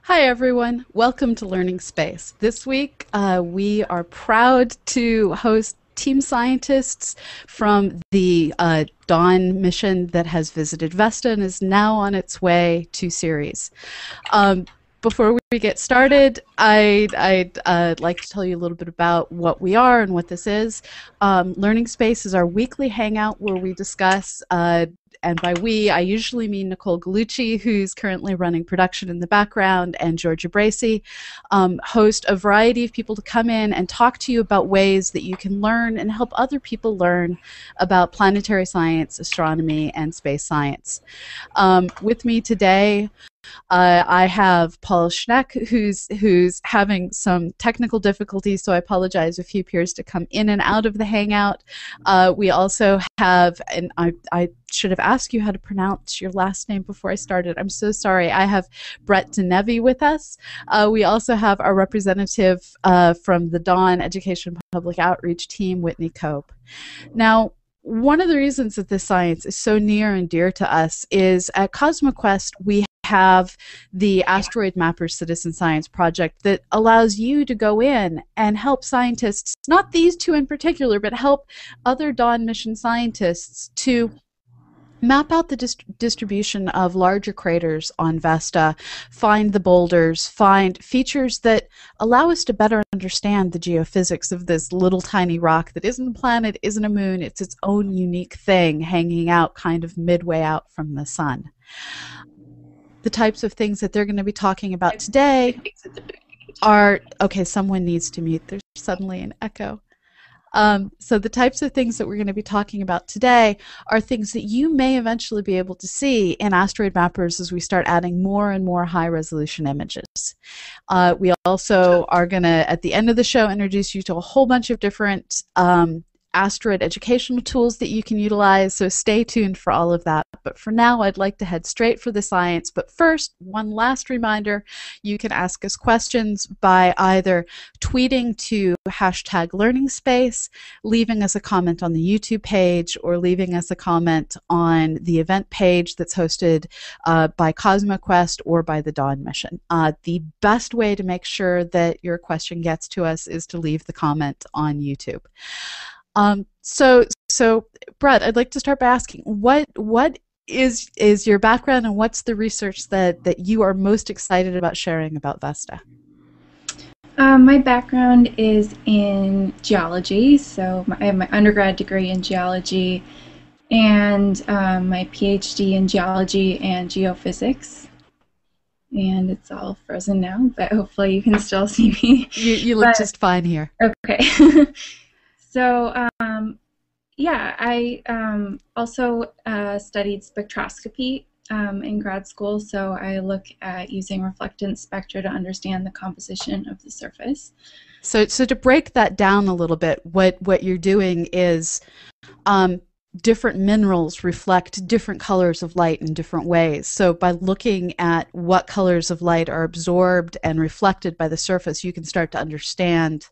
Hi, everyone. Welcome to Learning Space. This week, we are proud to host team scientists from the Dawn mission that has visited Vesta and is now on its way to Ceres. Um, Before we get started, I'd like to tell you a little bit about what we are and what this is. Learning Space is our weekly hangout where we discuss and by we, I usually mean Nicole Gallucci, who's currently running production in the background, and Georgia Bracey, host a variety of people to come in and talk to you about ways that you can learn and help other people learn about planetary science, astronomy, and space science. With me today, I have Paul Schneck, who's having some technical difficulties, so I apologize if he appears to come in and out of the Hangout. We also have, and I should have asked you how to pronounce your last name before I started. I'm so sorry. I have Brett Denevi with us. We also have our representative from the Dawn Education Public Outreach team, Whitney Cope. Now, one of the reasons that this science is so near and dear to us is at CosmoQuest we have the Asteroid Mapper Citizen Science Project that allows you to go in and help scientists, not these two in particular, but help other Dawn mission scientists to map out the distribution of larger craters on Vesta, find the boulders, find features that allow us to better understand the geophysics of this little tiny rock that isn't a planet, isn't a moon, it's its own unique thing hanging out kind of midway out from the sun. The types of things that they're going to be talking about today are, okay, someone needs to mute, there's suddenly an echo. So the types of things that we're going to be talking about today are things that you may eventually be able to see in asteroid mappers as we start adding more and more high-resolution images. We also are going to, at the end of the show, introduce you to a whole bunch of different asteroid educational tools that you can utilize, so stay tuned for all of that. But for now, I'd like to head straight for the science. But first, one last reminder, you can ask us questions by either tweeting to #LearningsPace, leaving us a comment on the YouTube page, or leaving us a comment on the event page that's hosted by CosmoQuest or by the Dawn mission. The best way to make sure that your question gets to us is to leave the comment on YouTube. So Brett, I'd like to start by asking, what is your background and what's the research that you are most excited about sharing about Vesta? My background is in geology, so I have my undergrad degree in geology and my PhD in geology and geophysics. And it's all frozen now, but hopefully you can still see me. You look just fine here. Okay. So, yeah, I also studied spectroscopy in grad school, so I look at using reflectance spectra to understand the composition of the surface. So to break that down a little bit, what you're doing is different minerals reflect different colors of light in different ways. So by looking at what colors of light are absorbed and reflected by the surface, you can start to understand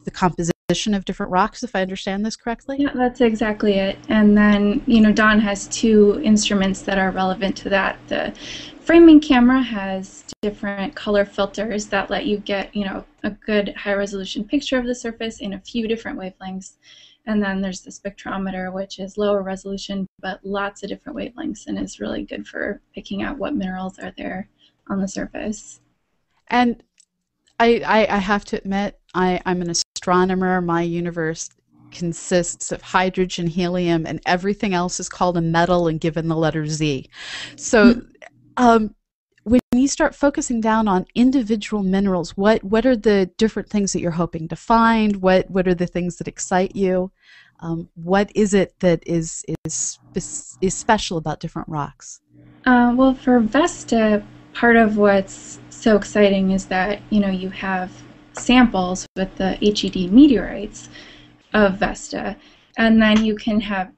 the composition of different rocks, if I understand this correctly? Yeah, that's exactly it. And then, you know, Dawn has two instruments that are relevant to that. The framing camera has different color filters that let you get, you know, a good high-resolution picture of the surface in a few different wavelengths. And then there's the spectrometer, which is lower resolution, but lots of different wavelengths, and is really good for picking out what minerals are there on the surface. And I have to admit, I'm an astronomer. My universe consists of hydrogen, helium, and everything else is called a metal and given the letter Z. So when you start focusing down on individual minerals, what are the different things that you're hoping to find? What are the things that excite you? What is it that is special about different rocks? Well, for Vesta, part of what's so exciting is that, you know, you have samples with the HED meteorites of Vesta, and then you can have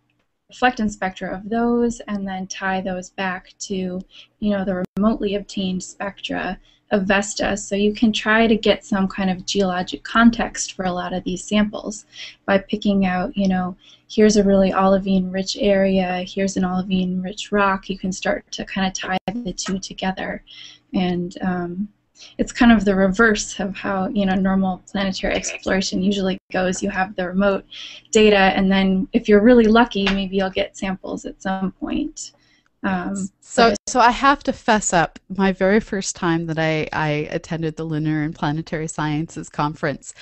reflectance spectra of those and then tie those back to, you know, the remotely obtained spectra of Vesta. So you can try to get some kind of geologic context for a lot of these samples by picking out, you know, here's a really olivine-rich area, here's an olivine-rich rock. You can start to kind of tie the two together. And it's kind of the reverse of how, you know, normal planetary exploration usually goes. You have the remote data, and then if you're really lucky, maybe you'll get samples at some point. So I have to fess up. My very first time that I attended the Lunar and Planetary Sciences Conference,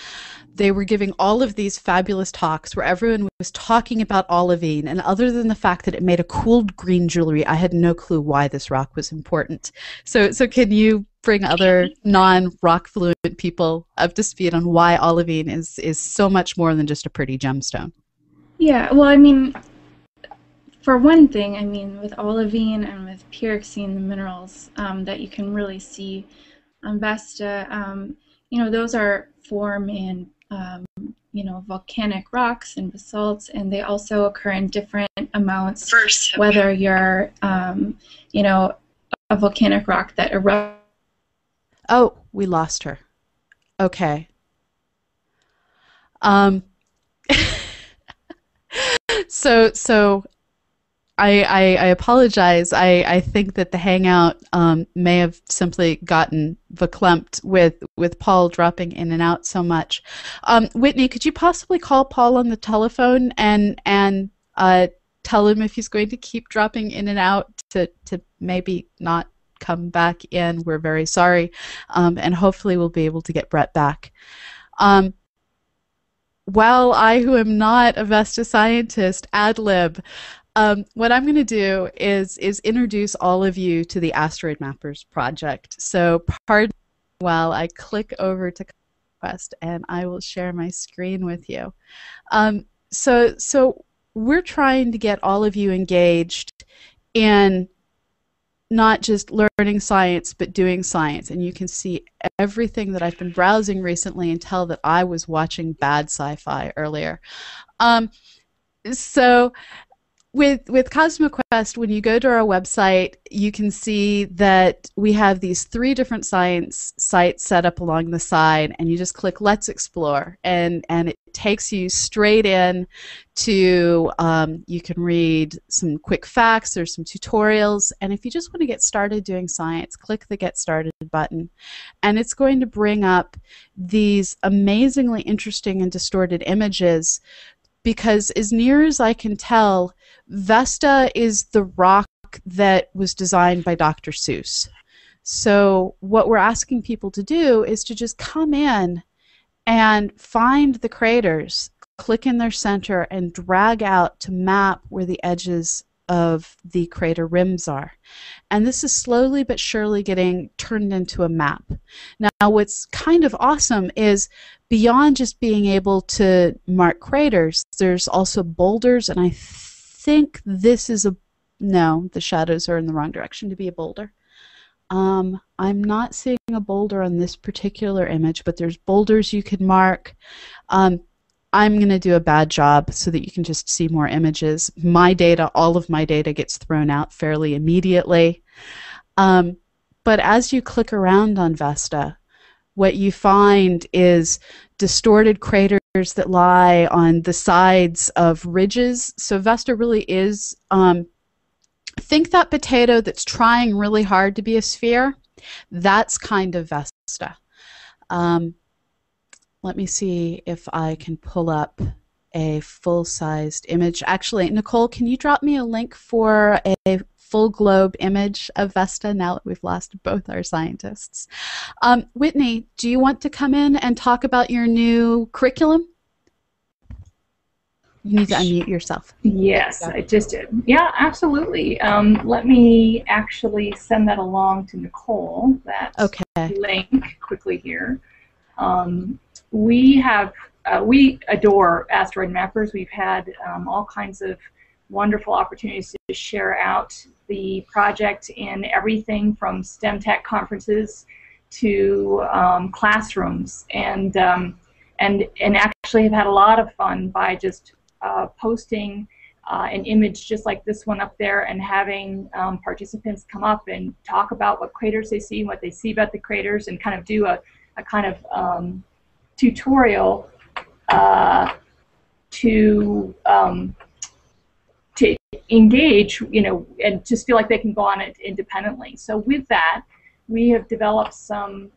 they were giving all of these fabulous talks where everyone was talking about olivine, and other than the fact that it made a cool green jewelry, I had no clue why this rock was important. So can you bring other non-rock fluent people up to speed on why olivine is so much more than just a pretty gemstone? Yeah, well, I mean, for one thing, I mean, with olivine and with pyroxene, the minerals that you can really see on Vesta, you know, those are formed in, you know, volcanic rocks and basalts, and they also occur in different amounts, whether you're, you know, a volcanic rock that erupts. Oh, we lost her. Okay. Um, so I apologize. I think that the hangout may have simply gotten verklempt with Paul dropping in and out so much. Whitney, could you possibly call Paul on the telephone and tell him if he's going to keep dropping in and out to maybe not come back in? We're very sorry, and hopefully we'll be able to get Brett back. While I, who am not a Vesta scientist, ad lib, what I'm going to do is introduce all of you to the Asteroid Mappers project. So pardon me while I click over to Quest, and I will share my screen with you. So we're trying to get all of you engaged in not just learning science, but doing science. And you can see everything that I've been browsing recently and tell that I was watching bad sci-fi earlier. So with CosmoQuest, when you go to our website, you can see that we have these 3 different science sites set up along the side, and you just click Let's Explore, and it takes you straight in to, you can read some quick facts, there's some tutorials, and if you just want to get started doing science, click the Get Started button, and it's going to bring up these amazingly interesting and distorted images, because as near as I can tell, Vesta is the rock that was designed by Dr. Seuss. So what we're asking people to do is to just come in and find the craters, click in their center, and drag out to map where the edges of the crater rims are. And this is slowly but surely getting turned into a map. Now what's kind of awesome is beyond just being able to mark craters, there's also boulders, and I think this is no, the shadows are in the wrong direction to be a boulder. I'm not seeing a boulder on this particular image, but there's boulders you can mark. I'm going to do a bad job so that you can just see more images. My data, all of my data gets thrown out fairly immediately. But as you click around on Vesta, what you find is distorted craters that lie on the sides of ridges. So Vesta really is, think that potato that's trying really hard to be a sphere. That's kind of Vesta. Let me see if I can pull up a full-sized image. Actually, Nicole, can you drop me a link for a full globe image of Vesta now that we've lost both our scientists? Whitney, do you want to come in and talk about your new curriculum? You need to unmute yourself. Yes, I just did. Yeah, absolutely. Let me actually send that along to Nicole, that link quickly here. We adore Asteroid Mappers. We've had all kinds of wonderful opportunities to share out the project in everything from STEM Tech conferences to classrooms, and actually have had a lot of fun by just posting an image just like this one up there, and having participants come up and talk about what craters they see, what they see about the craters, and kind of do a kind of tutorial to engage, you know, and just feel like they can go on it independently. So with that, we have developed some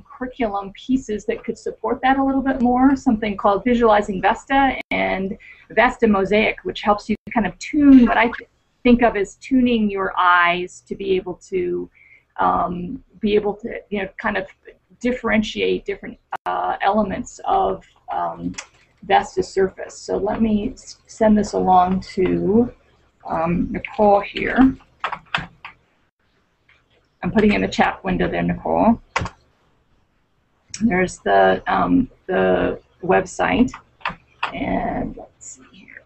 curriculum pieces that could support that a little bit more, something called Visualizing Vesta and Vesta Mosaic, which helps you kind of tune what I think of as tuning your eyes to be able to kind of differentiate different elements of Vesta's surface. So let me send this along to Nicole here. I'm putting in the chat window there, Nicole. There's the website, and let's see here.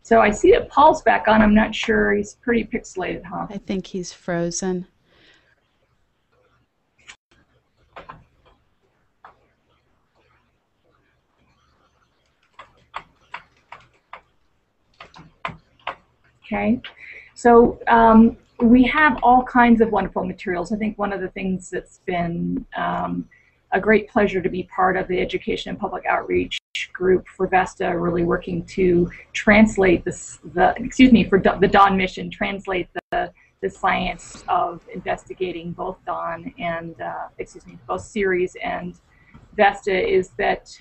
So I see that Paul's back on. I'm not sure. He's pretty pixelated, huh? I think he's frozen. Okay. So we have all kinds of wonderful materials. I think one of the things that's been a great pleasure to be part of the Education and Public Outreach group for Vesta, really working to translate the Dawn mission, translate the science of investigating both Dawn and, both Ceres and Vesta, is that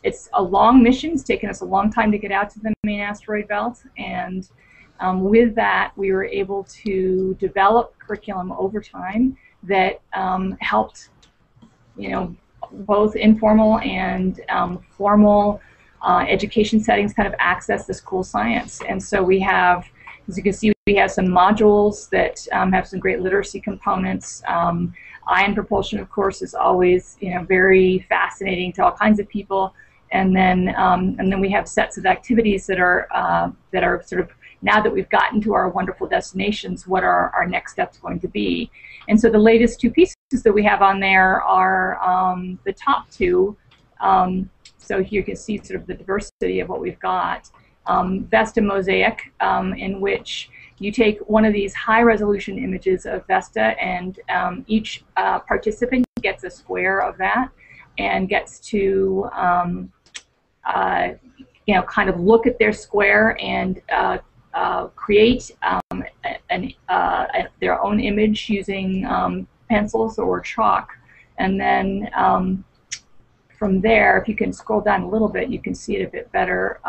it's a long mission. It's taken us a long time to get out to the main asteroid belt, and with that, we were able to develop curriculum over time that helped, both informal and formal education settings kind of access this cool science. And so we have, as you can see, we have some modules that have some great literacy components. Ion propulsion, of course, is always, very fascinating to all kinds of people. And then we have sets of activities that are sort of, now that we've gotten to our wonderful destinations, what are our next steps going to be? And so the latest two pieces that we have on there are the top two. So here you can see sort of the diversity of what we've got. Vesta Mosaic, in which you take one of these high-resolution images of Vesta, and each participant gets a square of that and gets to kind of look at their square and create their own image using pencils or chalk. And then from there, if you can scroll down a little bit, you can see it a bit better.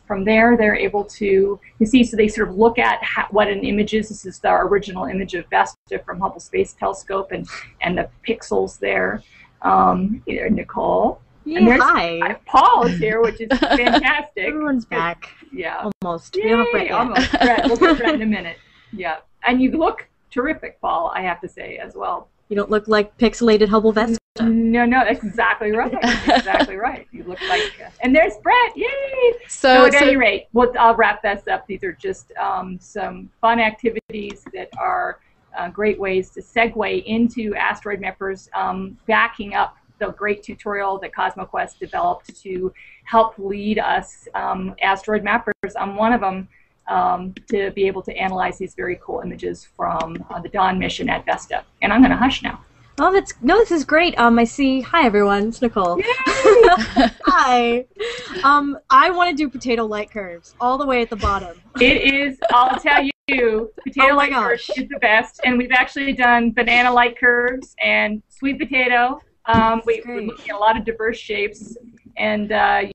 From there, they're able to, you see, so they sort of look at what an image is. This is the original image of Vesta from Hubble Space Telescope, and the pixels there. Either Nicole. Yeah, and hi. Paul is here, which is fantastic. Everyone's back. Yeah. Almost. Yay, we haven't Brett yet. Almost. Brett. We'll get Brett in a minute. Yeah. And you look terrific, Paul, I have to say, as well. You don't look like pixelated Hubble Vesta. No, that's exactly right. That's exactly right. You look like, and there's Brett. Yay! So at any rate, I'll wrap this up. These are just some fun activities that are great ways to segue into Asteroid Mappers, backing up the great tutorial that CosmoQuest developed to help lead us Asteroid Mappers. I'm one of them, to be able to analyze these very cool images from the Dawn mission at Vesta. And I'm going to hush now. Oh, this is great. I see. Hi, everyone. It's Nicole. Hi. I want to do potato light curves all the way at the bottom. It is. I'll tell you, potato light curves is the best. And we've actually done banana light curves and sweet potato. We're looking at a lot of diverse shapes, and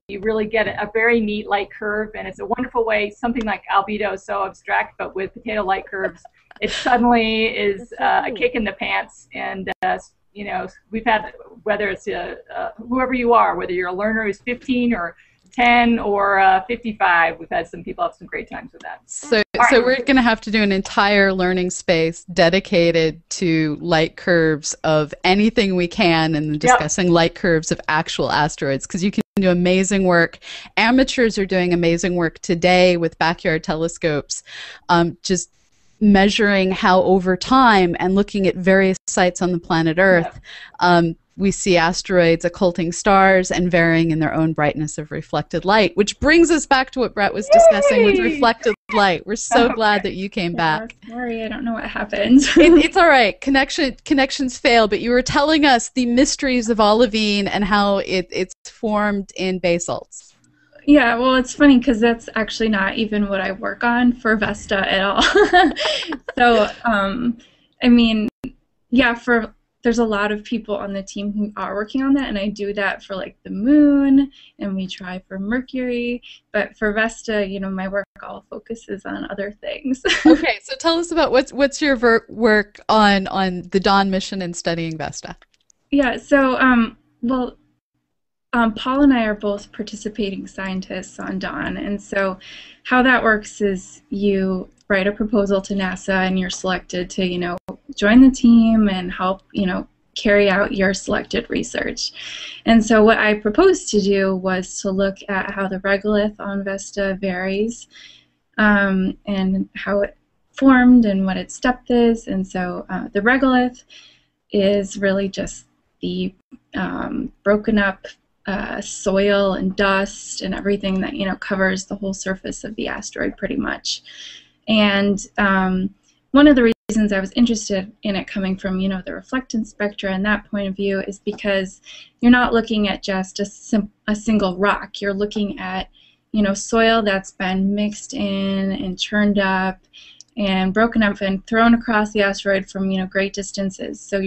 you really get a very neat light curve, and it's a wonderful way. Something like albedo is so abstract, but with potato light curves, it suddenly is a kick in the pants. And we've had, whether it's whoever you are, whether you're a learner who's 15 or 10 or 55, we've had some people have some great times with that. So we're going to have to do an entire learning space dedicated to light curves of anything we can, and discussing light curves of actual asteroids, because you can do amazing work. Amateurs are doing amazing work today with backyard telescopes, just measuring how over time and looking at various sites on the planet Earth, we see asteroids occulting stars and varying in their own brightness of reflected light, which brings us back to what Brett was discussing with reflected light. We're so glad that you came back. Sorry, I don't know what happened. It's all right. Connections fail, but you were telling us the mysteries of olivine and how it's formed in basalts. Yeah, well, it's funny because that's actually not even what I work on for Vesta at all. So I mean, yeah, there's a lot of people on the team who are working on that, and I do that for like the moon, and we try for Mercury. But for Vesta, my work all focuses on other things. Okay, so tell us about what's your work on the Dawn mission and studying Vesta. Yeah, so well, Paul and I are both participating scientists on Dawn, and so how that works is you write a proposal to NASA, and you're selected to join the team and help carry out your selected research. And so what I proposed to do was to look at how the regolith on Vesta varies, and how it formed and what its depth is. And so the regolith is really just the broken up soil and dust and everything that covers the whole surface of the asteroid pretty much. And one of the reasons I was interested in it coming from the reflectance spectra and that point of view is because you're not looking at just a single rock. You're looking at soil that's been mixed in and churned up and broken up and thrown across the asteroid from great distances. So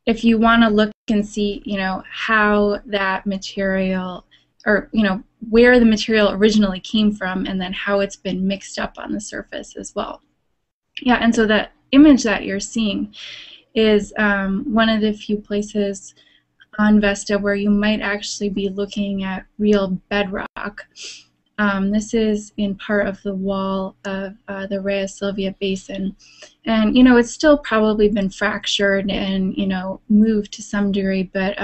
if you want to look and see how that material, or where the material originally came from, and then how it's been mixed up on the surface as well. Yeah, and so the image that you're seeing is one of the few places on Vesta where you might actually be looking at real bedrock. This is in part of the wall of the Rhea Silvia Basin. And, it's still probably been fractured and, moved to some degree, but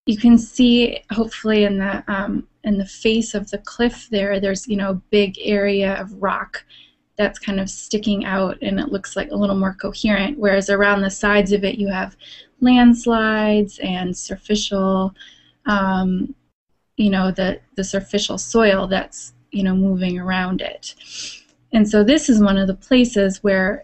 you can see, hopefully, in the face of the cliff there's, a big area of rock that's kind of sticking out, and it looks like a little more coherent, whereas around the sides of it you have landslides and superficial, the superficial soil that's, moving around it. And so this is one of the places where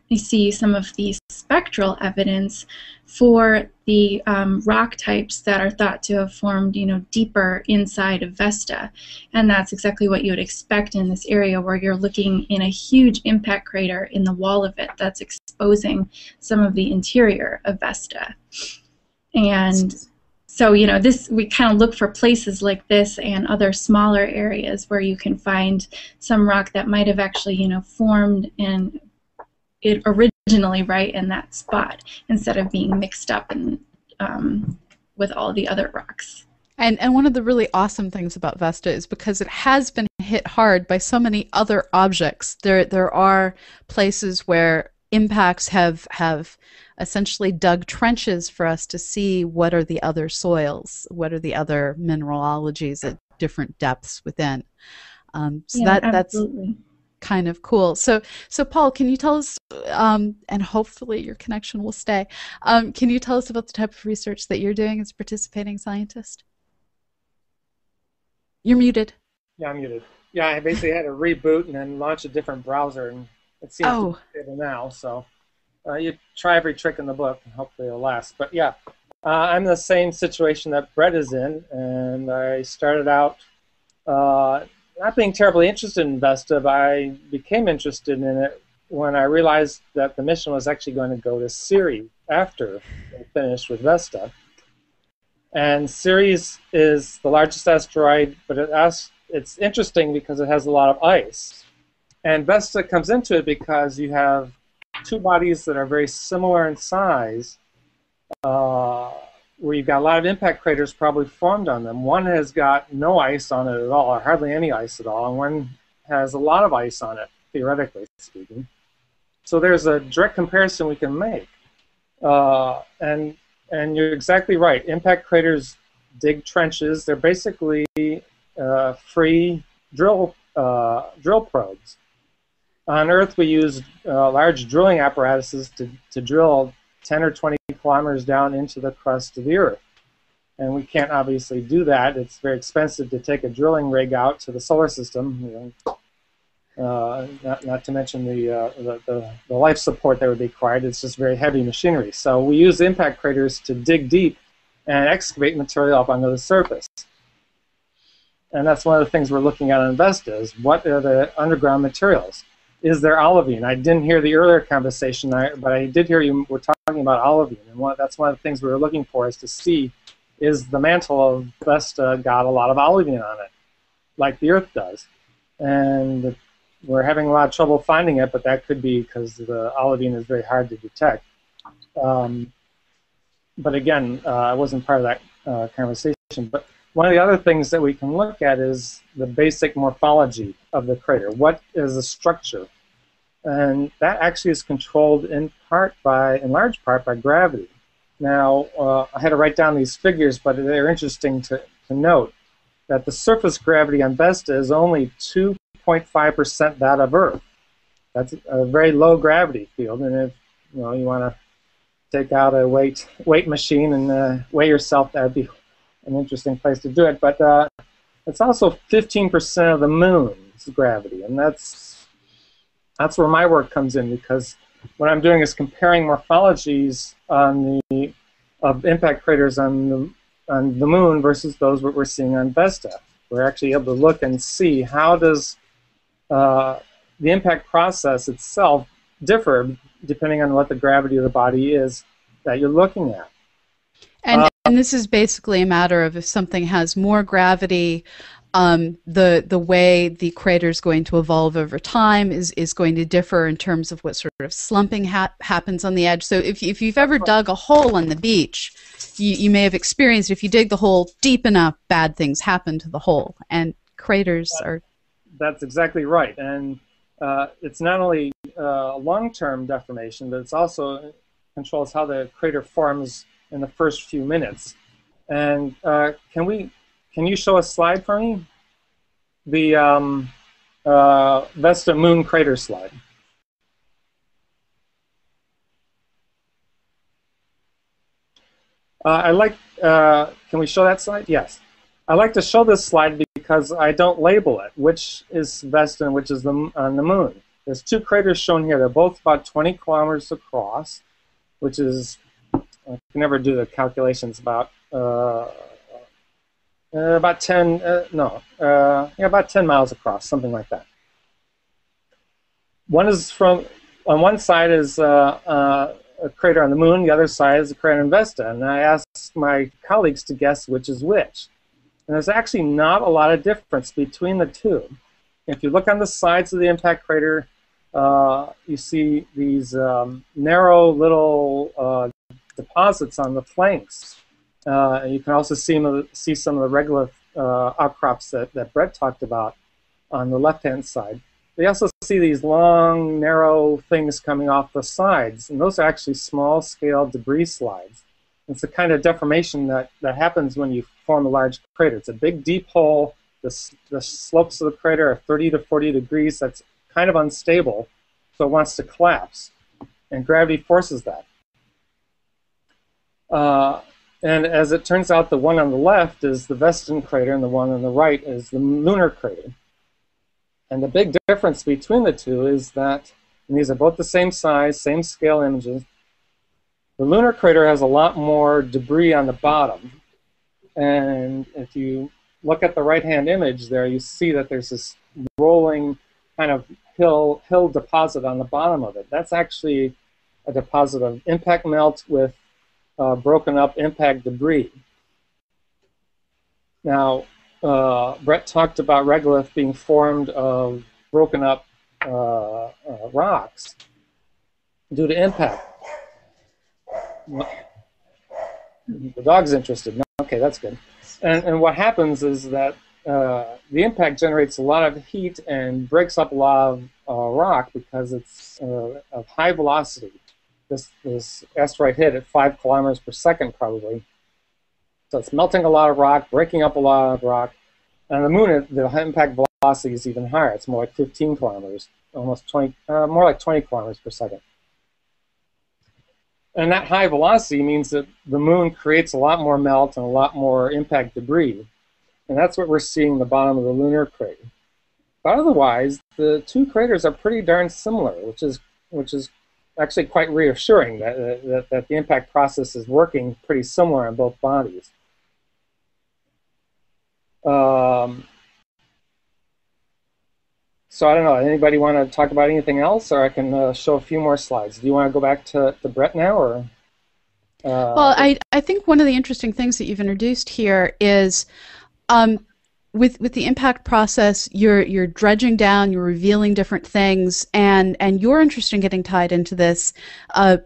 you see some of the spectral evidence for the rock types that are thought to have formed, deeper inside of Vesta. And that's exactly what you would expect in this area where you're looking in a huge impact crater in the wall of it that's exposing some of the interior of Vesta. And so, we kind of look for places like this and other smaller areas where you can find some rock that might have actually, formed in it originally right in that spot instead of being mixed up and with all the other rocks. And one of the really awesome things about Vesta is because it has been hit hard by so many other objects. There are places where impacts have essentially dug trenches for us to see what are the other soils, what are the other mineralogies at different depths within. That's kind of cool. So Paul, can you tell us, and hopefully your connection will stay, can you tell us about the type of research that you're doing as a participating scientist? You're muted. Yeah, I'm muted. Yeah, I basically had to reboot and then launch a different browser, and it seems to be stable now. So you try every trick in the book, and hopefully it'll last. But yeah, I'm in the same situation that Brett is in, and I started out not being terribly interested in Vesta, but I became interested in it when I realized that the mission was actually going to go to Ceres after it finished with Vesta. And Ceres is the largest asteroid, but it's interesting because it has a lot of ice. And Vesta comes into it because you have two bodies that are very similar in size, where you've got a lot of impact craters probably formed on them. One has got no ice on it at all, or hardly any ice at all, and one has a lot of ice on it, theoretically speaking. So there's a direct comparison we can make. And you're exactly right. Impact craters dig trenches. They're basically free drill probes. On Earth, we use large drilling apparatuses to drill 10 or 20 kilometers down into the crust of the Earth. And we can't obviously do that. It's very expensive to take a drilling rig out to the solar system. Not to mention the life support that would be required. It's just very heavy machinery. So we use impact craters to dig deep and excavate material up onto the surface. And that's one of the things we're looking at on Vesta is what are the underground materials. is there olivine? I didn't hear the earlier conversation, but I did hear you were talking about olivine, and that's one of the things we were looking for, is to see, is the mantle of Vesta got a lot of olivine on it, like the Earth does. And we're having a lot of trouble finding it, but that could be because the olivine is very hard to detect. But again, I wasn't part of that conversation. But one of the other things that we can look at is the basic morphology of the crater. What is the structure? And that actually is controlled in large part by gravity. Now, I had to write down these figures, but they're interesting to note that the surface gravity on Vesta is only 2.5% that of Earth. That's a very low gravity field, and if you want to take out a weight machine and weigh yourself, that'd be an interesting place to do it. But it's also 15% of the moon's gravity, and that's where my work comes in, because what I'm doing is comparing morphologies of impact craters on the moon versus those what we're seeing on Vesta. We're actually able to look and see how does the impact process itself differ depending on what the gravity of the body is that you're looking at. And this is basically a matter of, if something has more gravity, the way the crater is going to evolve over time is going to differ in terms of what sort of slumping happens on the edge. So if you've ever dug a hole on the beach, you may have experienced, if you dig the hole deep enough, bad things happen to the hole. And craters are... That's exactly right. And it's not only long-term deformation, but it's also controls how the crater forms in the first few minutes. And can you show a slide for me? The Vesta moon crater slide. Can we show that slide? Yes. I like to show this slide because I don't label it, which is Vesta and which is on the moon. There's two craters shown here. They're both about 20 kilometers across, which is, I can never do the calculations, about 10 miles across, something like that. On one side is a crater on the moon, the other side is a crater on Vesta, and I asked my colleagues to guess which is which. And there's actually not a lot of difference between the two. If you look on the sides of the impact crater, you see these narrow little deposits on the flanks. You can also see some of the regular outcrops that Brett talked about on the left-hand side. They also see these long, narrow things coming off the sides, and those are actually small-scale debris slides. It's the kind of deformation that happens when you form a large crater. It's a big, deep hole. The slopes of the crater are 30 to 40 degrees. That's kind of unstable, so it wants to collapse, and gravity forces that. And as it turns out, the one on the left is the Vestan crater, and the one on the right is the lunar crater. And the big difference between the two is that, and these are both the same size, same scale images, the lunar crater has a lot more debris on the bottom. And if you look at the right-hand image there, you see that there's this rolling kind of hill deposit on the bottom of it. That's actually a deposit of impact melt with broken up impact debris. Now, Brett talked about regolith being formed of broken up rocks due to impact. The dog's interested. Okay, that's good. And what happens is that the impact generates a lot of heat and breaks up a lot of rock because it's of high velocity. This asteroid hit at 5 kilometers per second probably. So it's melting a lot of rock, breaking up a lot of rock. And on the moon, the impact velocity is even higher. It's more like 15 kilometers, almost 20, more like 20 kilometers per second. And that high velocity means that the moon creates a lot more melt and a lot more impact debris. And that's what we're seeing in the bottom of the lunar crater. But otherwise, the two craters are pretty darn similar, which is actually quite reassuring that the impact process is working pretty similar on both bodies. So I don't know. Anybody want to talk about anything else, or I can show a few more slides? Do you want to go back to Brett now, or? Well, I think one of the interesting things that you've introduced here is with the impact process, you're dredging down, you're revealing different things, and your interest in getting tied into this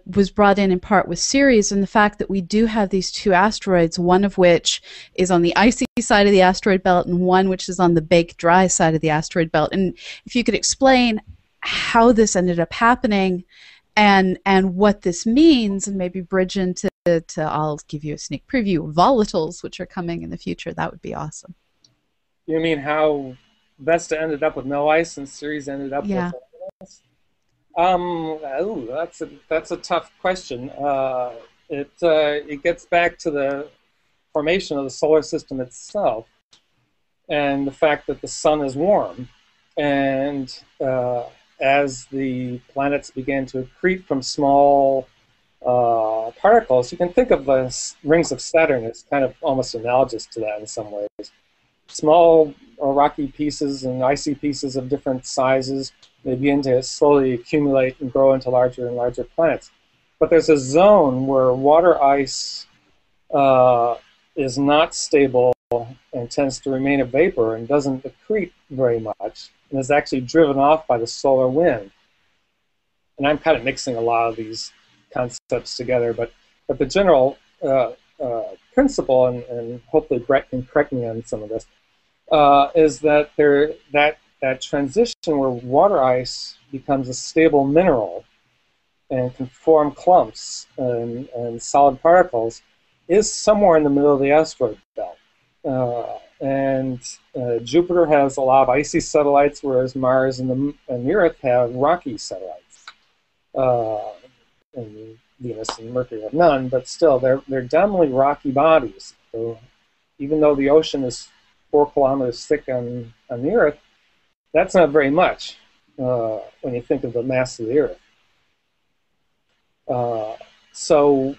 was brought in part with Ceres and the fact that we do have these two asteroids, one of which is on the icy side of the asteroid belt and one which is on the baked dry side of the asteroid belt. And if you could explain how this ended up happening and what this means, and maybe bridge into I'll give you a sneak preview, volatiles, which are coming in the future, that would be awesome. You mean how Vesta ended up with no ice and Ceres ended up with ice? That's a tough question. It gets back to the formation of the solar system itself and the fact that the sun is warm. And as the planets began to accrete from small particles, you can think of the rings of Saturn as kind of almost analogous to that in some ways. Small rocky pieces and icy pieces of different sizes, they begin to slowly accumulate and grow into larger and larger planets. But there's a zone where water ice is not stable and tends to remain a vapor and doesn't accrete very much and is actually driven off by the solar wind. And I'm kind of mixing a lot of these concepts together, but the general principle, and hopefully Brett can correct me on some of this, is that that transition where water ice becomes a stable mineral and can form clumps and solid particles is somewhere in the middle of the asteroid belt. Jupiter has a lot of icy satellites, whereas Mars and the Earth have rocky satellites. And Venus and Mercury have none, but still, they're dominantly rocky bodies. So even though the ocean is 4 kilometers thick on the Earth, that's not very much when you think of the mass of the Earth. So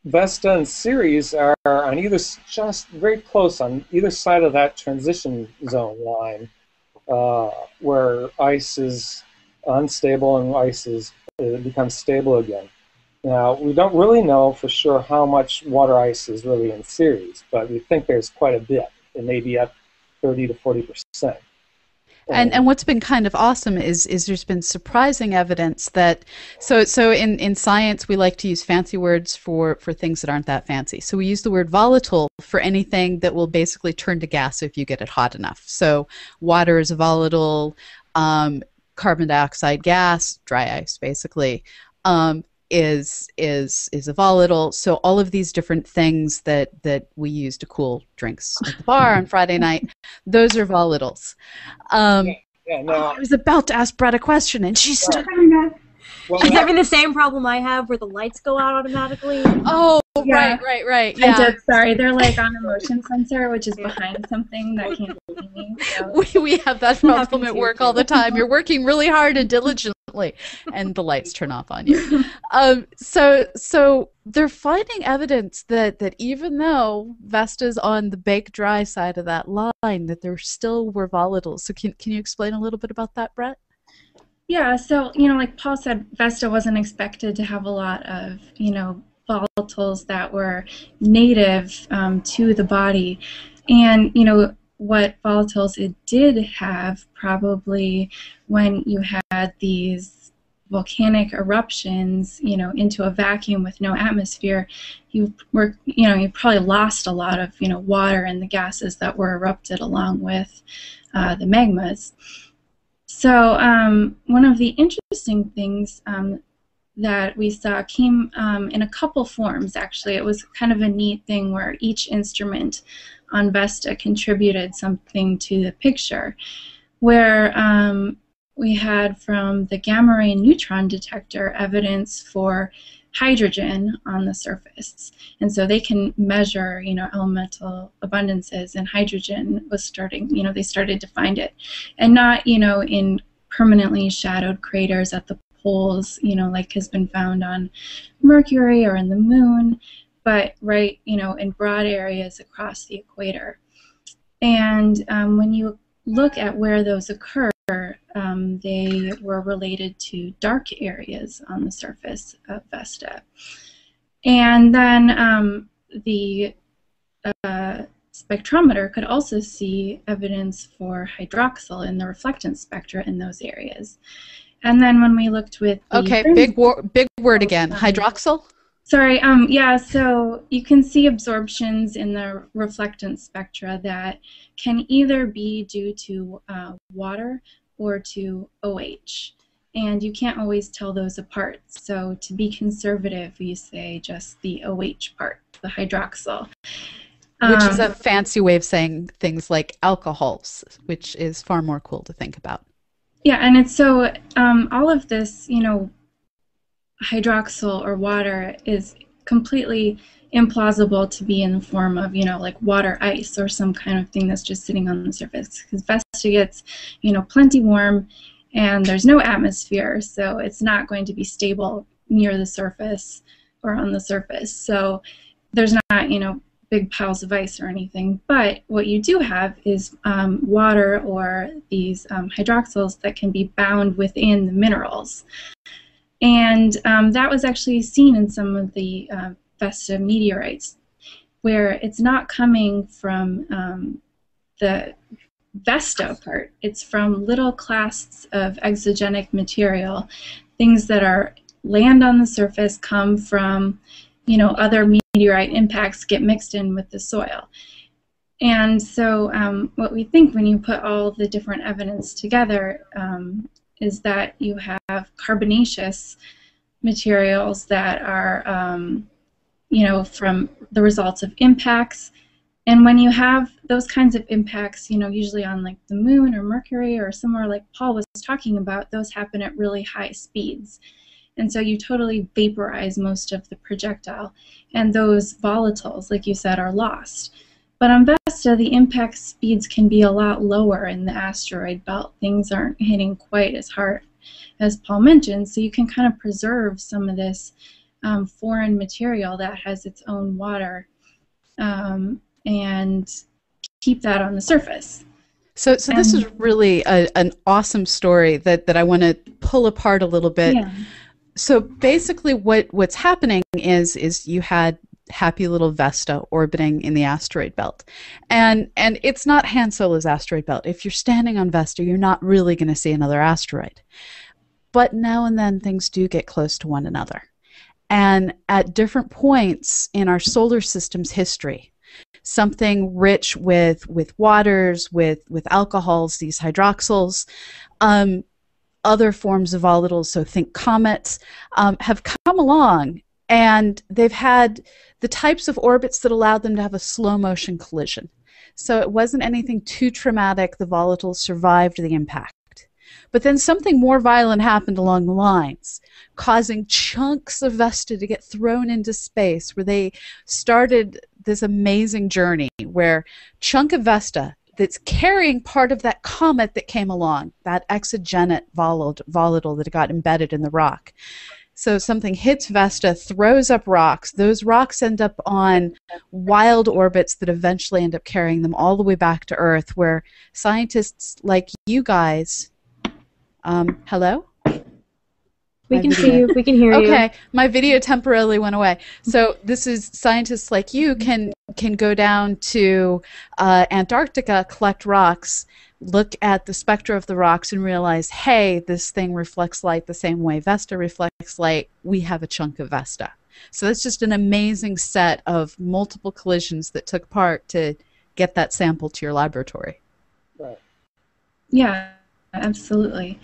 Vesta and Ceres are on just very close on either side of that transition zone line, where ice is unstable and it becomes stable again. Now, we don't really know for sure how much water ice is really in Ceres, but we think there's quite a bit. It may be up 30 to 40%. And what's been kind of awesome is there's been surprising evidence that so in science we like to use fancy words for things that aren't that fancy. So we use the word volatile for anything that will basically turn to gas if you get it hot enough. So water is a volatile, carbon dioxide gas, dry ice basically, is a volatile. So all of these different things that we use to cool drinks at the bar on Friday night, those are volatiles. I was about to ask Brett a question, and she stood. She's having the same problem I have, where the lights go out automatically. Oh, yeah. Right. Yeah. I did. Sorry, they're like on a motion sensor, which is behind something that can't see me. So. We have that problem at work all the time. You're working really hard and diligently, and the lights turn off on you. So they're finding evidence that even though Vesta's on the bake dry side of that line, that there still were volatiles. So can you explain a little bit about that, Brett? Yeah, so, like Paul said, Vesta wasn't expected to have a lot of, volatiles that were native to the body. And, what volatiles it did have probably when you had these volcanic eruptions, into a vacuum with no atmosphere, you probably lost a lot of, water and the gases that were erupted along with the magmas. So one of the interesting things that we saw came in a couple forms, actually. It was kind of a neat thing where each instrument on Vesta contributed something to the picture, where we had from the gamma ray neutron detector evidence for hydrogen on the surface. And so they can measure, elemental abundances, and hydrogen was starting, they started to find it. And not, in permanently shadowed craters at the poles, like has been found on Mercury or in the moon, but right, in broad areas across the equator. And when you look at where those occur, they were related to dark areas on the surface of Vesta. And then the spectrometer could also see evidence for hydroxyl in the reflectance spectra in those areas. And then when we looked with the big word again, hydroxyl? Sorry, yeah, so you can see absorptions in the reflectance spectra that can either be due to water or to OH. And you can't always tell those apart. So to be conservative, we say just the OH part, the hydroxyl. Which is a fancy way of saying things like alcohols, which is far more cool to think about. Yeah, and it's so all of this, you know, hydroxyl or water is completely implausible to be in the form of, you know, like water ice or some kind of thing that's just sitting on the surface, because Vesta gets, you know, plenty warm and there's no atmosphere, so it's not going to be stable near the surface or on the surface. So there's not, you know, big piles of ice or anything, but what you do have is water or these hydroxyls that can be bound within the minerals. And that was actually seen in some of the Vesta meteorites, where it's not coming from the Vesta part, it's from little clasts of exogenic material, things that are land on the surface, come from, you know, other meteorite impacts, get mixed in with the soil. And so what we think when you put all the different evidence together is that you have carbonaceous materials that are, you know, from the results of impacts. And when you have those kinds of impacts, you know, usually on like the moon or Mercury or somewhere like Paul was talking about, those happen at really high speeds. And so you totally vaporize most of the projectile. And those volatiles, like you said, are lost. But on Vesta, the impact speeds can be a lot lower in the asteroid belt. Things aren't hitting quite as hard as Paul mentioned, so you can kind of preserve some of this foreign material that has its own water and keep that on the surface. So this is really an awesome story that I want to pull apart a little bit. Yeah. So basically what's happening is you had happy little Vesta orbiting in the asteroid belt. And it's not Han Solo's asteroid belt. If you're standing on Vesta, you're not really going to see another asteroid. But now and then things do get close to one another. And at different points in our solar system's history, something rich with waters, with alcohols, these hydroxyls, other forms of volatiles, so think comets, have come along, and they've had the types of orbits that allowed them to have a slow motion collision. So it wasn't anything too traumatic. The volatiles survived the impact. But then something more violent happened along the lines, causing chunks of Vesta to get thrown into space, where they started this amazing journey where chunk of Vesta that's carrying part of that comet that came along, that exogenate volatile that got embedded in the rock. So something hits Vesta, throws up rocks. Those rocks end up on wild orbits that eventually end up carrying them all the way back to Earth, where scientists like you guys... hello? We can see you. We can hear you. Okay, my video temporarily went away. So this is scientists like you can go down to Antarctica, collect rocks, look at the spectra of the rocks, and realize, hey, this thing reflects light the same way Vesta reflects light. We have a chunk of Vesta. So that's just an amazing set of multiple collisions that took part to get that sample to your laboratory. Right. Yeah, absolutely.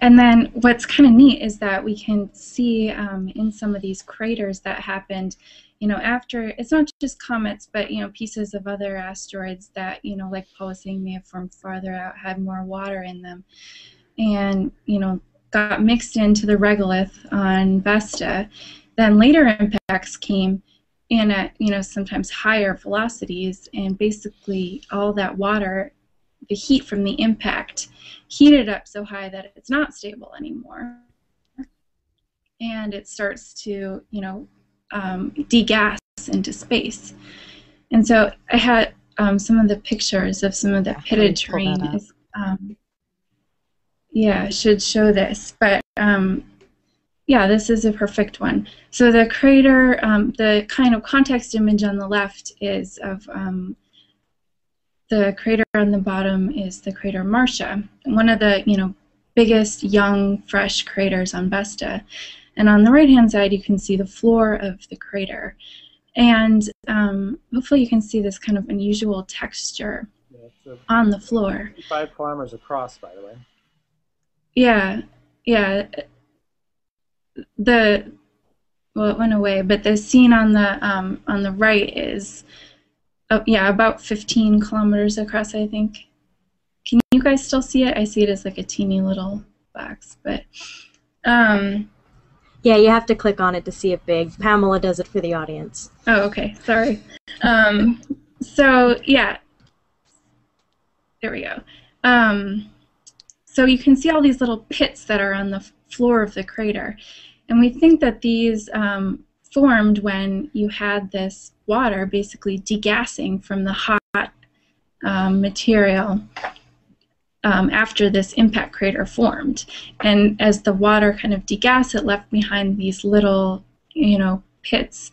And then what's kind of neat is that we can see in some of these craters that happened, you know, after, it's not just comets, but, you know, pieces of other asteroids that, you know, like Paul was saying, may have formed farther out, had more water in them, and, you know, got mixed into the regolith on Vesta. Then later impacts came in at, you know, sometimes higher velocities, and basically all that water, the heat from the impact, heated up so high that it's not stable anymore, and it starts to, you know, degas into space. And so I had some of the pictures of some of the pitted terrain. yeah, should show this, but yeah, this is a perfect one. So the crater, the kind of context image on the left is of the crater on the bottom is the crater Marcia, one of the biggest young fresh craters on Vesta. And on the right-hand side, you can see the floor of the crater. And hopefully you can see this kind of unusual texture on the floor. 5 kilometers across, by the way. Yeah, yeah. Well, it went away, but the scene on the right is, yeah, about 15 kilometers across, I think. Can you guys still see it? I see it as like a teeny little box, but yeah, you have to click on it to see it big. Pamela does it for the audience. Oh, okay, sorry. So yeah, there we go. So you can see all these little pits that are on the floor of the crater, and we think that these formed when you had this water basically degassing from the hot material after this impact crater formed. And as the water kind of degassed, it left behind these little, pits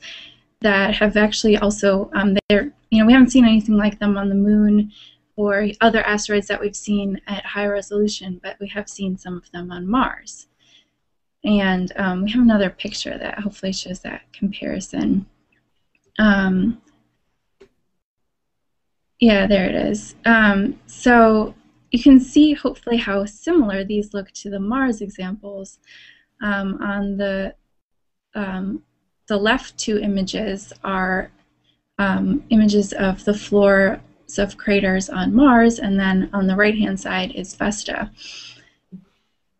that have actually also, we haven't seen anything like them on the moon or other asteroids that we've seen at high resolution, but we have seen some of them on Mars. And we have another picture that hopefully shows that comparison. Yeah, there it is. So you can see hopefully how similar these look to the Mars examples. On the left 2 images are images of the floors of craters on Mars, and then on the right-hand side is Vesta.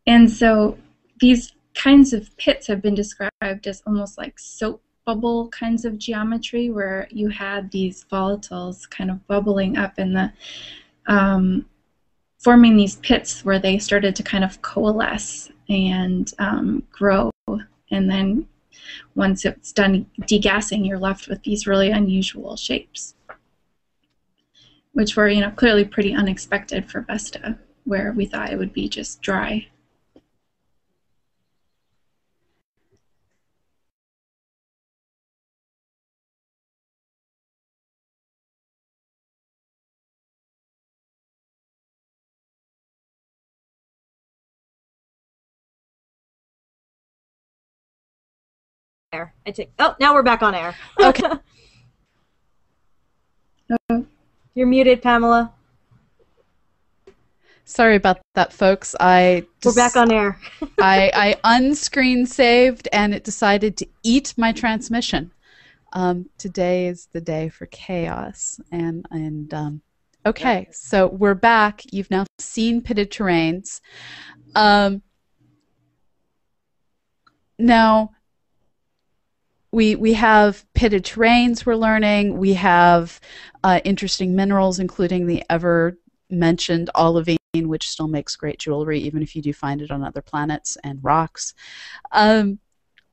And so these kinds of pits have been described as almost like soap bubble kinds of geometry, where you had these volatiles kind of bubbling up in the forming these pits where they started to kind of coalesce and grow, and then once it's done degassing, you're left with these really unusual shapes, which were clearly pretty unexpected for Vesta, where we thought it would be just dry. Air. Oh, now we're back on air. Okay. You're muted, Pamela. Sorry about that, folks. We're back on air. I unscreen saved, and it decided to eat my transmission. Today is the day for chaos. Okay, so we're back. You've now seen pitted terrains. Now, we have pitted terrains we're learning. We have interesting minerals, including the ever-mentioned olivine, which still makes great jewelry, even if you do find it on other planets, and rocks.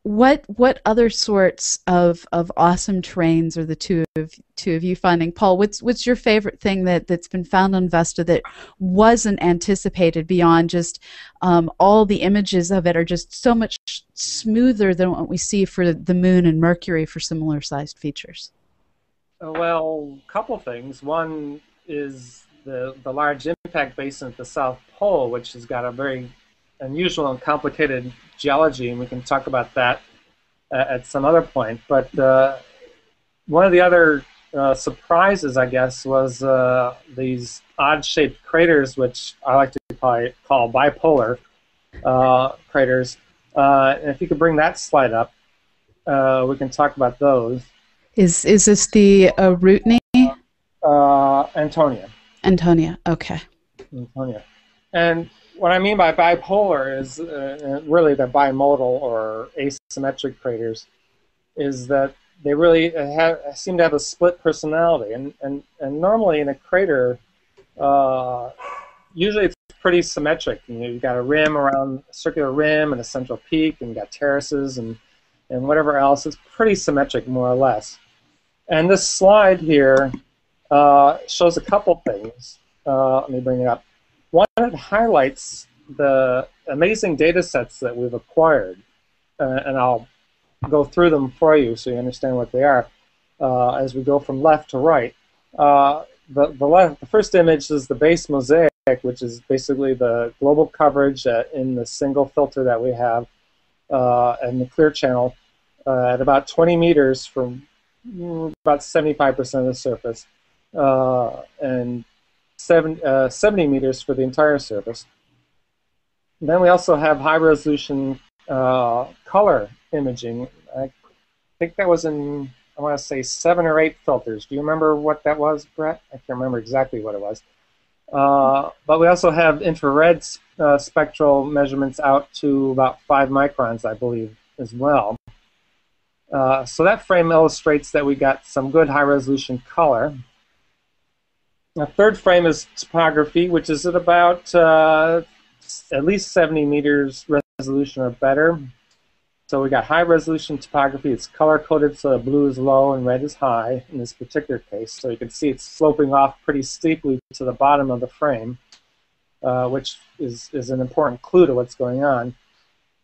What other sorts of awesome terrains are the two of you finding? Paul, what's your favorite thing that's been found on Vesta that wasn't anticipated beyond just all the images of it are just so much smoother than what we see for the Moon and Mercury for similar sized features? Well, a couple things. One is the large impact basin at the South Pole, which has got a very unusual and complicated geology, and we can talk about that at some other point. But one of the other surprises, I guess, was these odd-shaped craters, which I like to call bipolar craters. And if you could bring that slide up, we can talk about those. Is this the Rootney? Antonia. Antonia, okay. Antonia. And what I mean by bipolar is really the bimodal or asymmetric craters, is that they really seem to have a split personality. And normally in a crater, usually it's pretty symmetric. You've got a rim around a circular rim and a central peak, and you've got terraces and whatever else. It's pretty symmetric, more or less. And this slide here shows a couple things. Let me bring it up. one, it highlights the amazing data sets that we've acquired, and I'll go through them for you so you understand what they are as we go from left to right. The first image is the base mosaic, which is basically the global coverage in the single filter that we have and the clear channel at about 20 meters from about 75% of the surface, and 70 meters for the entire surface. And then we also have high-resolution color imaging. I think that was in, I want to say, 7 or 8 filters. Do you remember what that was, Brett? I can't remember exactly what it was. But we also have infrared spectral measurements out to about 5 microns, I believe, as well. So that frame illustrates that we got some good high-resolution color. The third frame is topography, which is at about at least 70 meters resolution or better. So we got high-resolution topography. It's color-coded so the blue is low and red is high in this particular case. So you can see it's sloping off pretty steeply to the bottom of the frame, which is an important clue to what's going on.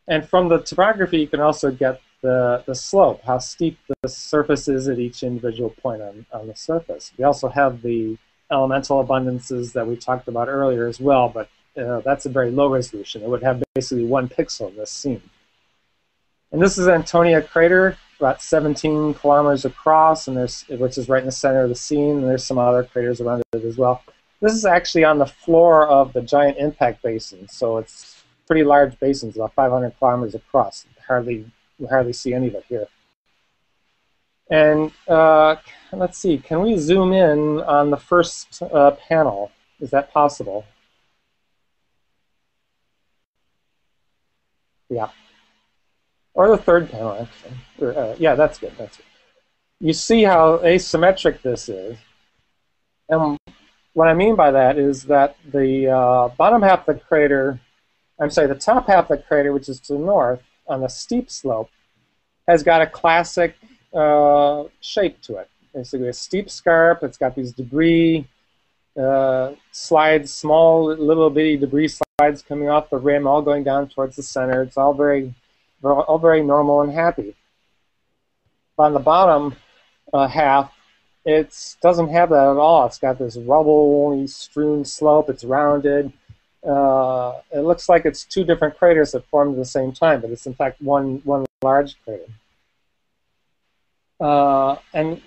And from the topography, you can also get the slope, how steep the surface is at each individual point on the surface. We also have the elemental abundances that we talked about earlier as well, but that's a very low resolution. It would have basically 1 pixel in this scene. And this is Antonia crater, about 17 kilometers across, and which is right in the center of the scene, and there's some other craters around it as well. This is actually on the floor of the giant impact basin, so it's pretty large basins, about 500 kilometers across. We hardly see any of it here. And let's see, can we zoom in on the first panel? Is that possible? Yeah. Or the third panel, actually. Yeah, that's good. That's good. You see how asymmetric this is. And what I mean by that is that the bottom half of the crater, the top half of the crater, which is to the north, on the steep slope, has got a classic shape to it. Basically a steep scarp. It's got these debris slides, small little bitty debris slides coming off the rim, all going down towards the center. It's all very normal and happy. But on the bottom half, it doesn't have that at all. It's got this rubble strewn slope. It's rounded. It looks like it's 2 different craters that formed at the same time, but it's in fact one large crater. And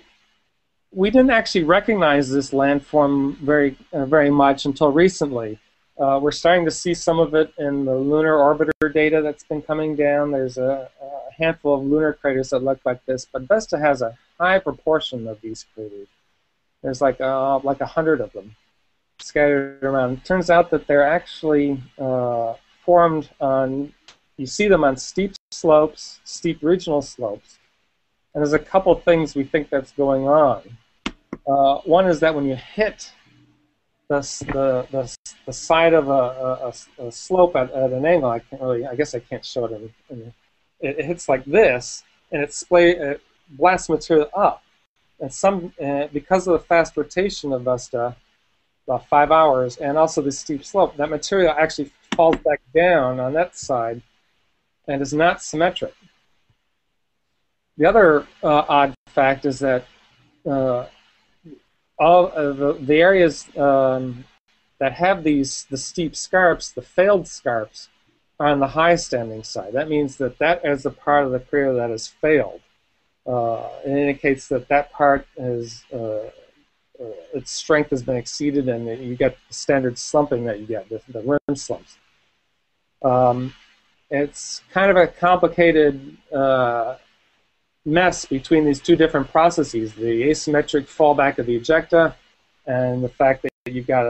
we didn't actually recognize this landform very much until recently. We're starting to see some of it in the lunar orbiter data that's been coming down. There's a handful of lunar craters that look like this, but Vesta has a high proportion of these craters. There's like 100 of them scattered around. It turns out that they're actually formed on, you see them on steep slopes, steep regional slopes, and there's a couple things we think that's going on. One is that when you hit the side of a slope at an angle, I guess I can't show it. It hits like this, and it blasts material up. And because of the fast rotation of Vesta, about 5 hours, and also the steep slope, that material actually falls back down on that side and is not symmetric. The other odd fact is that all of the areas that have the steep scarps, the failed scarps, are on the high standing side. That means that is the part of the crater that has failed. It indicates that part is its strength has been exceeded, and you get the standard slumping that you get, the rim slumps. It's kind of a complicated mess between these 2 different processes, the asymmetric fallback of the ejecta and the fact that you've got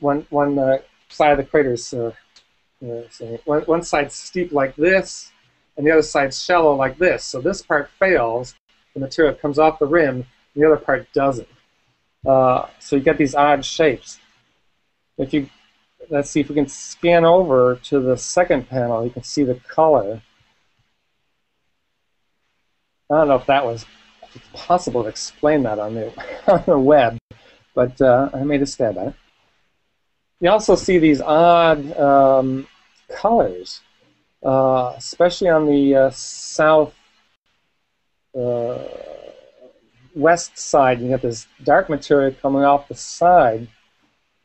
one side of the crater is one side steep like this and the other side's shallow like this. So this part fails, the material comes off the rim, and the other part doesn't. So you get these odd shapes. Let's see if we can scan over to the second panel. You can see the color. I don't know if that was possible to explain that on the web, but I made a stab at it. you also see these odd colors, especially on the south west side. You get this dark material coming off the side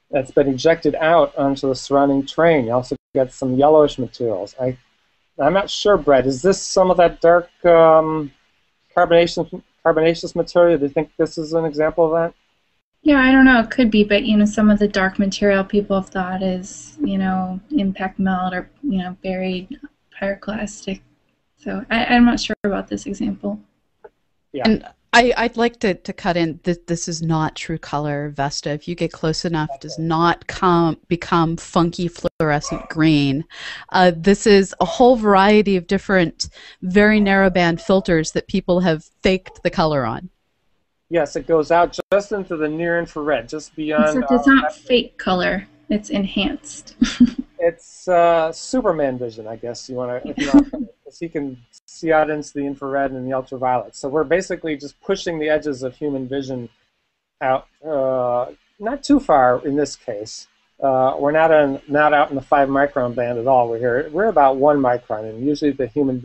that's been ejected out onto the surrounding terrain. You also get some yellowish materials. I'm not sure, Brett. Is this some of that dark carbonaceous material? Do you think this is an example of that? Yeah, I don't know. It could be, but some of the dark material people have thought is impact melt or buried pyroclastic. So I'm not sure about this example. Yeah. And I'd like to cut in that this is not true color Vesta. If you get close enough, it does not become funky fluorescent green. This is a whole variety of different, very narrowband filters that people have faked the color on. Yes, it goes out just into the near infrared, just beyond. Except it's not fake color; it's enhanced. It's Superman vision, I guess you want to. Because he can see out into the infrared and the ultraviolet. So we're basically just pushing the edges of human vision out, not too far in this case. We're not out in the 5 micron band at all. We're about 1 micron, and usually the human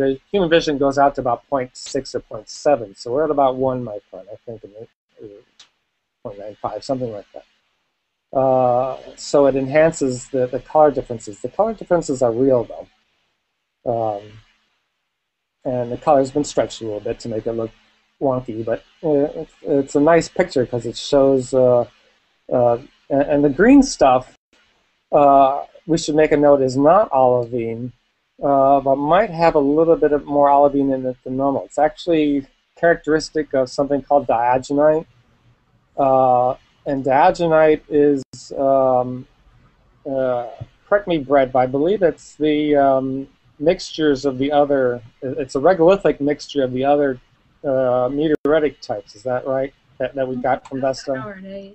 vision goes out to about 0.6 or 0.7. So we're at about 1 micron, I think, 0.95, something like that. So it enhances the color differences. The color differences are real, though. And the color's been stretched a little bit to make it look wonky, but it's a nice picture because it shows, and the green stuff, we should make a note, is not olivine, but might have a little bit of more olivine in it than normal. It's actually characteristic of something called diagenite. And diagenite is, correct me, Brett, but I believe it's the mixtures of the other, it's a regolithic mixture of the other meteoritic types, is that right? That we got from Vesta? Howardite.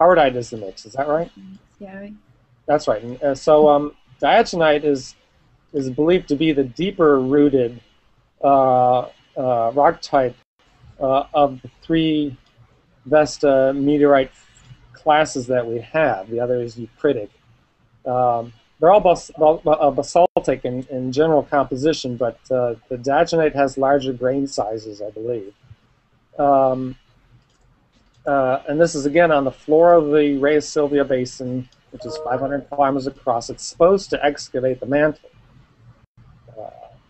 Howardite is the mix, is that right? Yeah. That's right. And, so diagenite is believed to be the deeper rooted rock type of the 3 Vesta meteorite classes that we have. The other is eucritic. They're all basaltic in general composition, but the diagenite has larger grain sizes, I believe. And this is, again, on the floor of the Reyes Sylvia Basin, which is 500 kilometers across. It's supposed to excavate the mantle.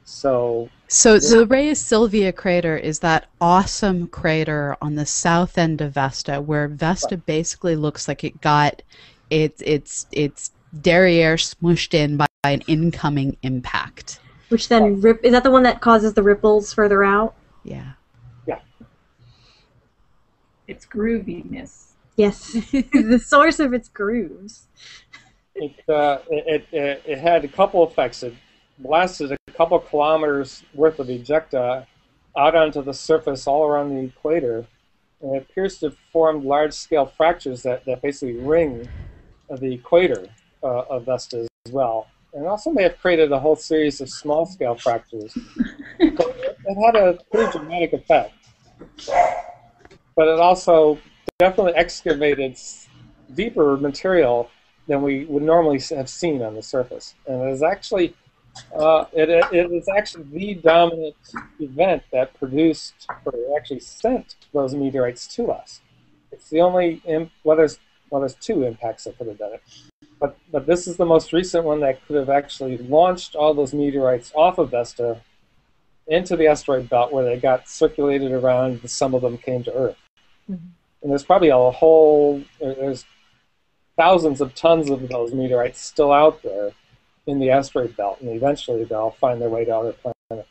So the Reyes Sylvia crater is that awesome crater on the south end of Vesta, where Vesta basically looks like it got its derriere smooshed in by an incoming impact. Which then is that the one that causes the ripples further out? Yeah. Yeah. It's grooviness. Yes, the source of its grooves. It had a couple effects. It blasted a couple kilometers worth of ejecta out onto the surface all around the equator, and it appears to have formed large-scale fractures that basically ring the equator of Vesta as well. And it also may have created a whole series of small-scale fractures. So it had a pretty dramatic effect. But it also definitely excavated deeper material than we would normally have seen on the surface. And it is actually it is actually the dominant event that produced, or actually sent, those meteorites to us. It's the only, there's 2 impacts that could have done it. But this is the most recent one that could have actually launched all those meteorites off of Vesta into the asteroid belt, where they got circulated around, and some of them came to Earth. Mm-hmm. And there's probably there's thousands of tons of those meteorites still out there in the asteroid belt, and eventually they'll find their way to other planets.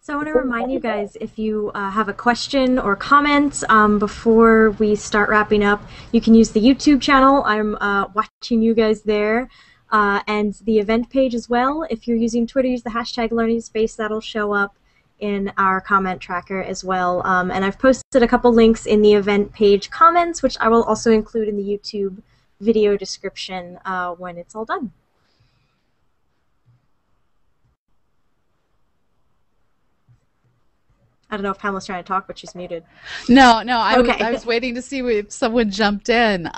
So I want to remind you guys, if you have a question or comment before we start wrapping up, you can use the YouTube channel. I'm watching you guys there. And the event page as well. If you're using Twitter, use the hashtag #LearningSpace. That'll show up in our comment tracker as well. And I've posted a couple links in the event page comments, which I will also include in the YouTube video description when it's all done. I don't know if Pamela's trying to talk, but she's muted. No, Okay. I was waiting to see if someone jumped in.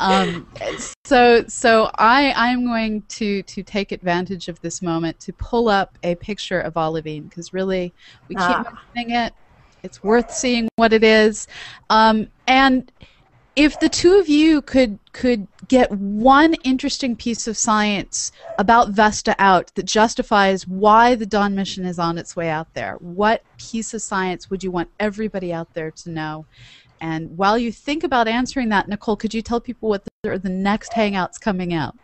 So I'm going to take advantage of this moment to pull up a picture of olivine, because really we keep mentioning it. It's worth seeing what it is. And if the two of you could get one interesting piece of science about Vesta out that justifies why the Dawn mission is on its way out there, what piece of science would you want everybody out there to know? And while you think about answering that, Nicole, could you tell people what are the next hangouts coming out?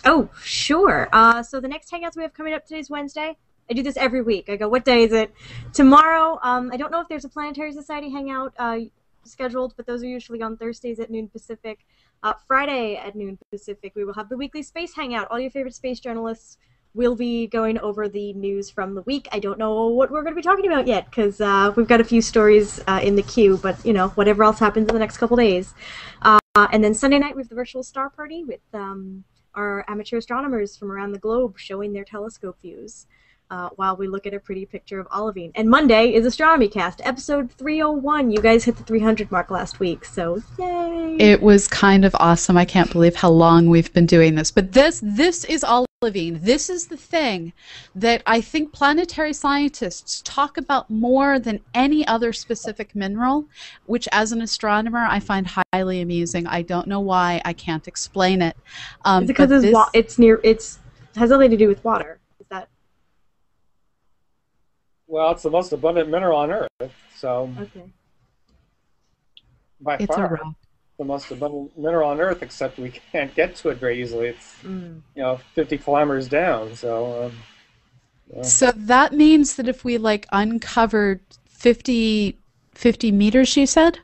Oh, sure. So the next hangouts we have coming up, today's Wednesday. I do this every week. I go, what day is it? Tomorrow, I don't know if there's a Planetary Society hangout scheduled, but those are usually on Thursdays at noon Pacific. Friday at noon Pacific, we will have the weekly space hangout. All your favorite space journalists will be going over the news from the week. I don't know what we're going to be talking about yet, because we've got a few stories in the queue, but you know, whatever else happens in the next couple days. And then Sunday night we have the virtual star party with our amateur astronomers from around the globe showing their telescope views. While we look at a pretty picture of olivine. And Monday is Astronomy Cast, episode 301. You guys hit the 300 mark last week, so yay! It was kind of awesome. I can't believe how long we've been doing this. But this is olivine. This is the thing that I think planetary scientists talk about more than any other specific mineral, which as an astronomer I find highly amusing. I don't know why. I can't explain it. It's because it has nothing to do with water. Is that... Well, it's the most abundant mineral on Earth, so by far the most abundant mineral on Earth. Except we can't get to it very easily. It's 50 kilometers down. So so that means that if we uncovered 50 meters, you said?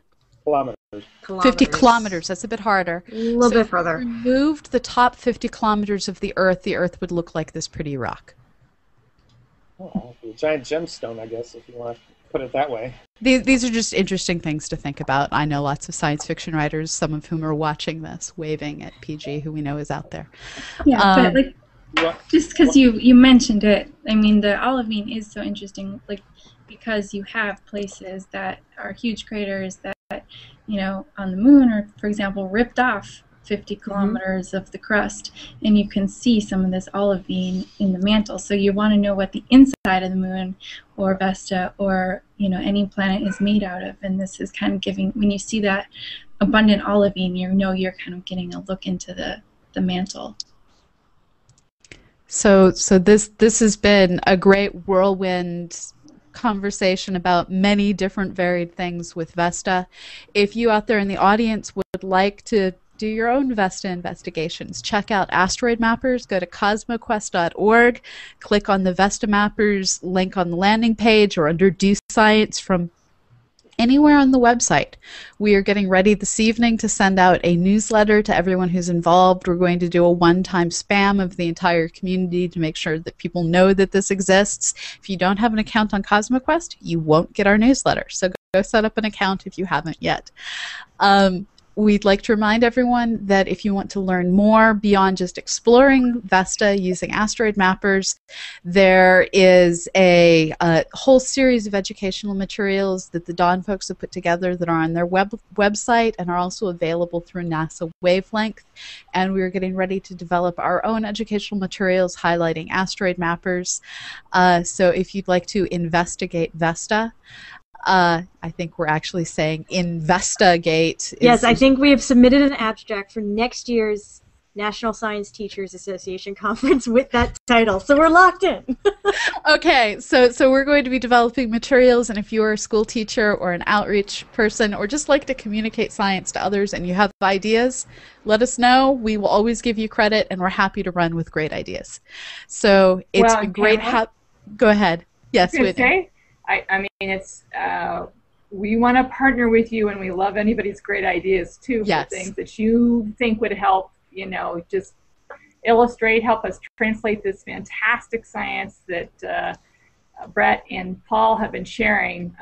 Kilometers. 50 kilometers. That's a bit harder. A little bit further. If we removed the top 50 kilometers of the Earth would look like this pretty rock. Oh, a giant gemstone, I guess, if you want to put it that way. These are just interesting things to think about. I know lots of science fiction writers, some of whom are watching this, waving at PG, who we know is out there. Yeah, but just because you mentioned it, I mean, the olivine is so interesting, because you have places that are huge craters that, on the moon, or for example, ripped off 50 kilometers of the crust, and you can see some of this olivine in the mantle. So you want to know what the inside of the moon or Vesta or any planet is made out of, and this is kind of giving, when you see that abundant olivine, you're kind of getting a look into the mantle. So this has been a great whirlwind conversation about many different varied things with Vesta. If you out there in the audience would like to do your own Vesta investigations, check out Asteroid Mappers. Go to cosmoquest.org, click on the Vesta Mappers link on the landing page or under Do Science from anywhere on the website. We are getting ready this evening to send out a newsletter to everyone who's involved. We're going to do a one-time spam of the entire community to make sure that people know that this exists. If you don't have an account on CosmoQuest, you won't get our newsletter. So go set up an account if you haven't yet. We'd like to remind everyone that if you want to learn more beyond just exploring Vesta using asteroid mappers, there is a whole series of educational materials that the Dawn folks have put together that are on their website and are also available through NASA Wavelength. And we're getting ready to develop our own educational materials highlighting asteroid mappers. So if you'd like to investigate Vesta, I think we're actually saying investigate. Yes, I think we have submitted an abstract for next year's National Science Teachers Association conference with that title, so we're locked in. Okay, so we're going to be developing materials, and if you're a school teacher or an outreach person or just like to communicate science to others and you have ideas, let us know. We will always give you credit, and we're happy to run with great ideas. So it's been great. Go ahead. Yes, Whitney. I mean, it's we want to partner with you, and we love anybody's great ideas too for things that you think would help. Just illustrate, help us translate this fantastic science that Brett and Paul have been sharing.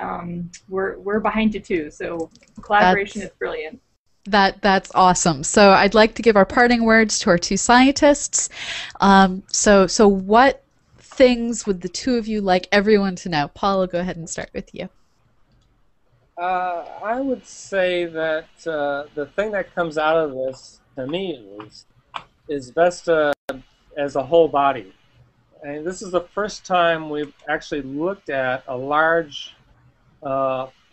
We're behind you too. So collaboration is brilliant. That's awesome. So I'd like to give our parting words to our two scientists. So what things would the two of you like everyone to know? Paul, I'll go ahead and start with you. I would say that the thing that comes out of this, to me, is Vesta as a whole body. And this is the first time we've actually looked at a large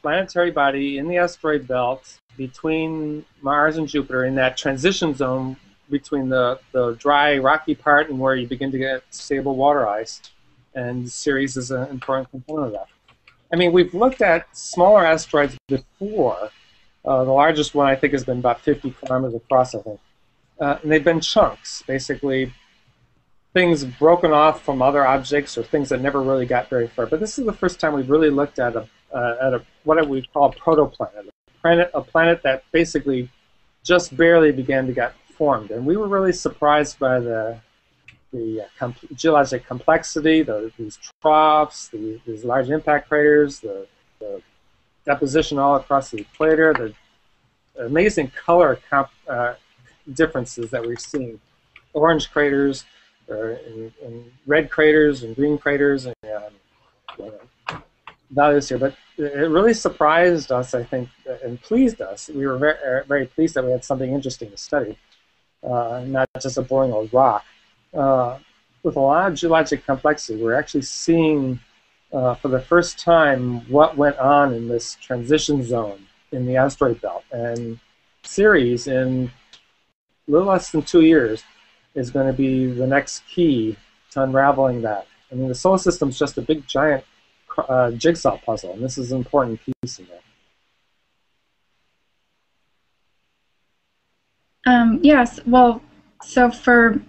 planetary body in the asteroid belt between Mars and Jupiter, in that transition zone between the dry, rocky part and where you begin to get stable water ice. And Ceres is an important component of that. I mean, we've looked at smaller asteroids before. The largest one, I think, has been about 50 kilometers across, I think. And they've been chunks, basically things broken off from other objects or things that never really got very far. But this is the first time we've really looked at what we call a protoplanet, a planet that basically just barely began to get formed. And we were really surprised by the geologic complexity, these troughs, these large impact craters, the deposition all across the equator, the amazing color differences that we're seeing. Orange craters, and red craters, and green craters, and values here. But it really surprised us, I think, and pleased us. We were very, very pleased that we had something interesting to study, not just a boring old rock. With a lot of geologic complexity, we're actually seeing for the first time what went on in this transition zone in the asteroid belt. And Ceres, in a little less than 2 years, is going to be the next key to unraveling that. I mean, the solar system's just a big, giant jigsaw puzzle, and this is an important piece in that. Yes, well, so for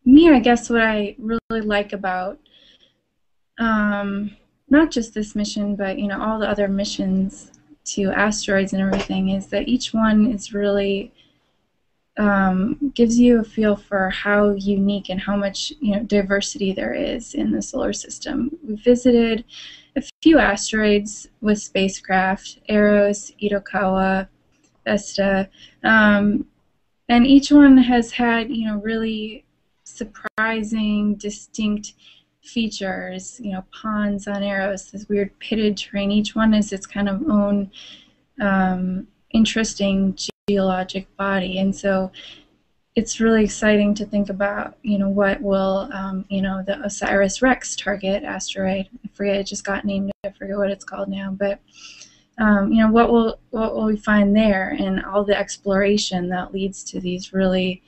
me, I guess what I really like about not just this mission, but all the other missions to asteroids and everything, is that each one is really gives you a feel for how unique and how much diversity there is in the solar system. We visited a few asteroids with spacecraft: Eros, Itokawa, Vesta, and each one has had really surprising, distinct features. Ponds on Eros, this weird pitted terrain. Each one is its kind of own interesting geologic body, and so it's really exciting to think about what will the OSIRIS-REx target asteroid, I forget, it just got named, I forget what it's called now, but what will we find there, and all the exploration that leads to these really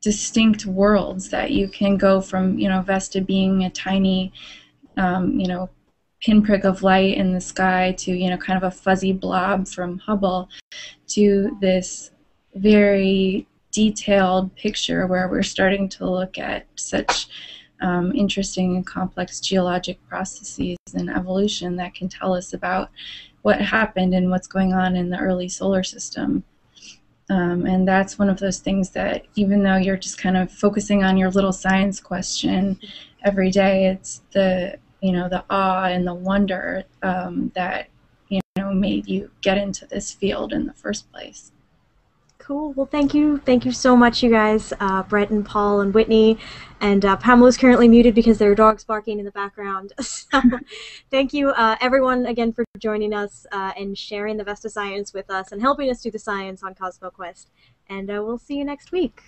distinct worlds that you can go from Vesta being a tiny pinprick of light in the sky to kind of a fuzzy blob from Hubble, to this very detailed picture where we're starting to look at such interesting and complex geologic processes and evolution that can tell us about what happened and what's going on in the early solar system. And that's one of those things that, even though you're just kind of focusing on your little science question every day, it's the the awe and the wonder that made you get into this field in the first place. Cool. Well, thank you so much, you guys, Brett and Paul and Whitney, and Pamela's currently muted because there are dogs barking in the background. So, thank you, everyone, again, for joining us and sharing the Vesta science with us and helping us do the science on CosmoQuest. And we'll see you next week.